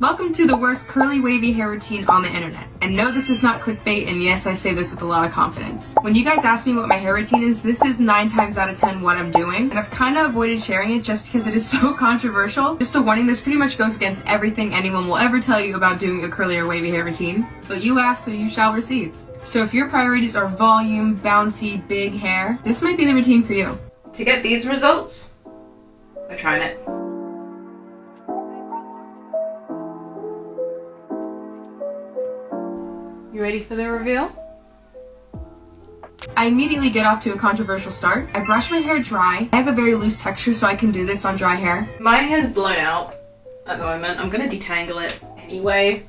Welcome to the worst curly wavy hair routine on the internet. And no, this is not clickbait, and yes, I say this with a lot of confidence. When you guys ask me what my hair routine is, this is 9 times out of 10 what I'm doing, and I've kind of avoided sharing it just because it is so controversial. Just a warning, this pretty much goes against everything anyone will ever tell you about doing a curly or wavy hair routine. But you asked, so you shall receive. So if your priorities are volume, bouncy, big hair, this might be the routine for you. To get these results, we're trying it. You ready for the reveal? I immediately get off to a controversial start. I brush my hair dry. I have a very loose texture, so I can do this on dry hair. My hair's blown out at the moment. I'm gonna detangle it anyway.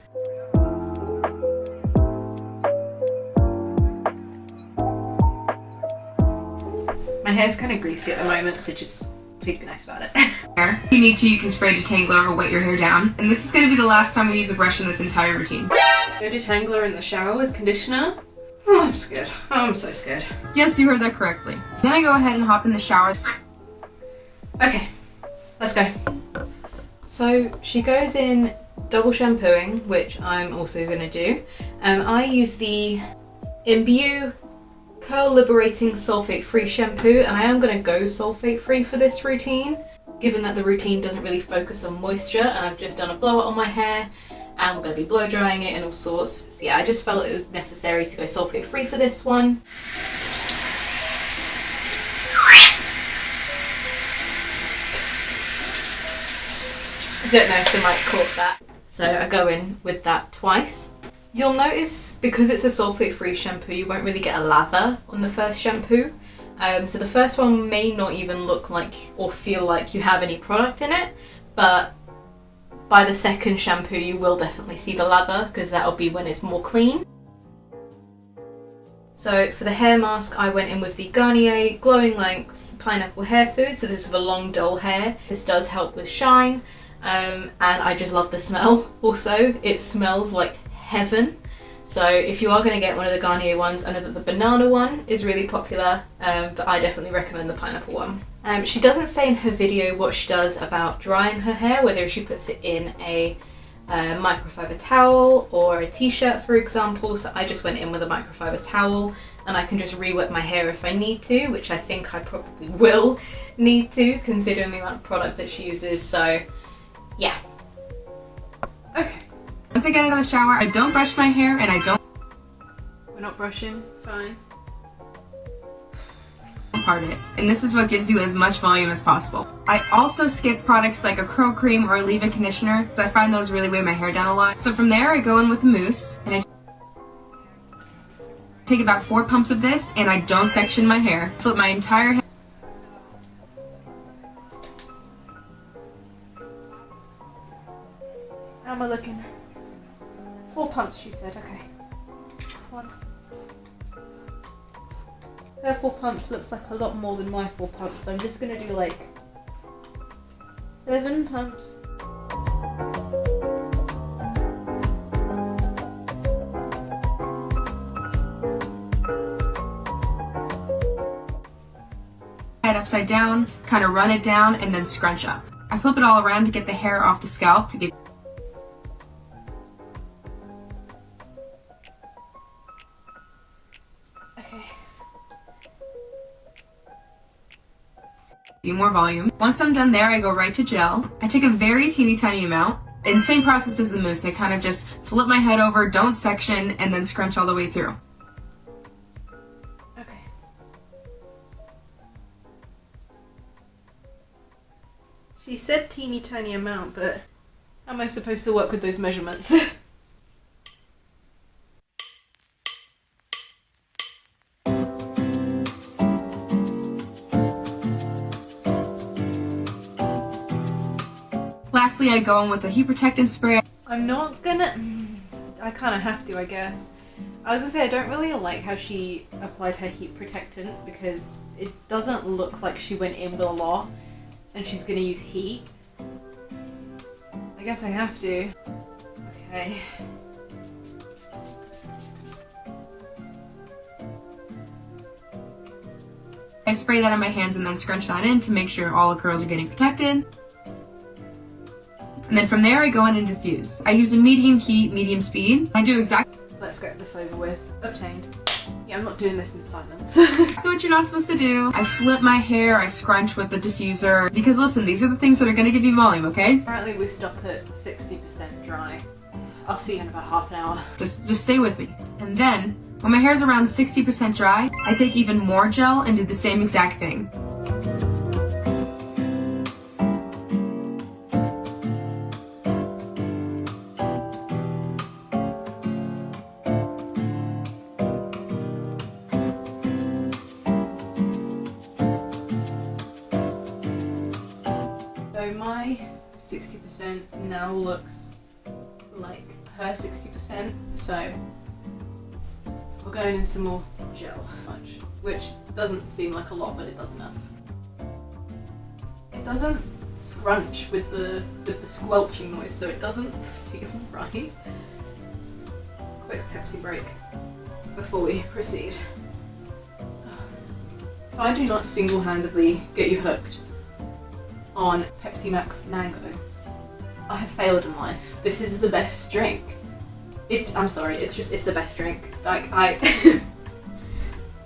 My hair's kind of greasy at the moment, so just please be nice about it. If you need to, you can spray detangler or wet your hair down. And this is going to be the last time we use a brush in this entire routine. Go detangler in the shower with conditioner. Oh, I'm scared. Oh, I'm so scared. Yes, you heard that correctly. Then I go ahead and hop in the shower. Okay, let's go. So she goes in double shampooing, which I'm also going to do. I use the Imbue Curl Liberating Sulfate Free Shampoo, and I am going to go sulfate free for this routine, given that the routine doesn't really focus on moisture, and I've just done a blowout on my hair and I'm going to be blow drying it and all sorts. So yeah, I just felt it was necessary to go sulfate free for this one. I don't know if the mic caught that. So I go in with that twice. You'll notice, because it's a sulfate-free shampoo, you won't really get a lather on the first shampoo. So the first one may not even look like or feel like you have any product in it, but by the second shampoo you will definitely see the lather, because that'll be when it's more clean. So for the hair mask, I went in with the Garnier Glowing Lengths Pineapple Hair Food. So this is for long, dull hair. This does help with shine, and I just love the smell. Also, it smells like heaven. So if you are going to get one of the Garnier ones, I know that the banana one is really popular, but I definitely recommend the pineapple one. She doesn't say in her video what she does about drying her hair, whether she puts it in a microfiber towel or a t-shirt, for example. So I just went in with a microfiber towel, and I can just re-wet my hair if I need to, which I think I probably will need to, considering the amount of product that she uses. So yeah. Okay. Once I get out of the shower, I don't brush my hair, and I don't We're not brushing, fine. part it. And this is what gives you as much volume as possible. I also skip products like a curl cream or a leave-in conditioner, because I find those really weigh my hair down a lot. So from there, I go in with the mousse, and I take about 4 pumps of this, and I don't section my hair. Flip my entire hair. How am I looking? 4 pumps, she said. Okay. 1. Her 4 pumps looks like a lot more than my 4 pumps, so I'm just gonna do like 7 pumps. Head upside down, kind of run it down, and then scrunch up. I flip it all around to get the hair off the scalp to give you more volume. Once I'm done there, I go right to gel. I take a very teeny tiny amount. In the same process as the mousse, I kind of just flip my head over, don't section, and then scrunch all the way through. Okay. She said teeny tiny amount, but how am I supposed to work with those measurements? Lastly, I go in with a heat protectant spray. I'm not gonna... I kind of have to, I guess. I was gonna say, I don't really like how she applied her heat protectant, because it doesn't look like she went in with a lot and she's gonna use heat. I guess I have to. Okay. I spray that on my hands and then scrunch that in to make sure all the curls are getting protected. And then from there I go in and diffuse. I use a medium heat, medium speed. I do exactly Let's get this over with. Obtained. Yeah, I'm not doing this in silence. what you're not supposed to do. I flip my hair, I scrunch with the diffuser. Because listen, these are the things that are gonna give you volume, okay? Apparently we stop at 60% dry. I'll see you in about half an hour. Just stay with me. And then, when my hair's around 60% dry, I take even more gel and do the same exact thing. So my 60% now looks like her 60%, so we're going in some more gel, which doesn't seem like a lot, but it does enough. It doesn't scrunch with the squelching noise, so it doesn't feel right. Quick Pepsi break before we proceed. If I do not single-handedly get you hooked on Pepsi Max Mango, I have failed in life. This is the best drink. I'm sorry, it's the best drink. Like,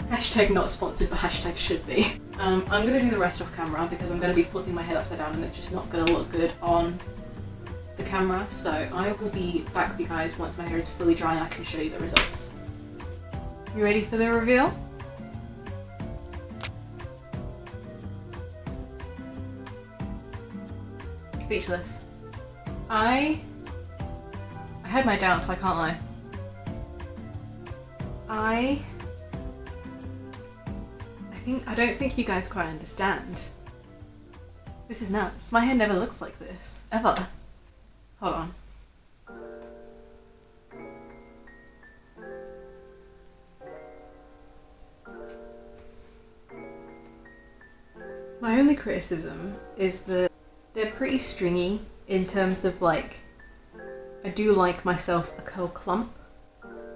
hashtag not sponsored, but hashtag should be. I'm gonna do the rest off camera because I'm gonna be flipping my head upside down and it's just not gonna look good on the camera. So I will be back with you guys once my hair is fully dry and I can show you the results. You ready for the reveal? Speechless. I had my doubts, I can't lie. I don't think you guys quite understand. This is nuts. My hair never looks like this. Ever. Hold on. My only criticism is that they're pretty stringy in terms of like, I do like myself a curl clump.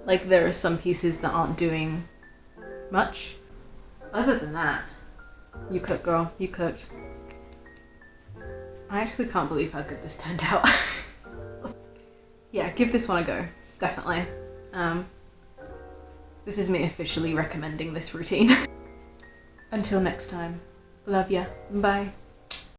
Like there are some pieces that aren't doing much. Other than that, you cooked, girl, you cooked. I actually can't believe how good this turned out. Yeah, give this one a go, definitely. This is me officially recommending this routine. Until next time, love ya, bye.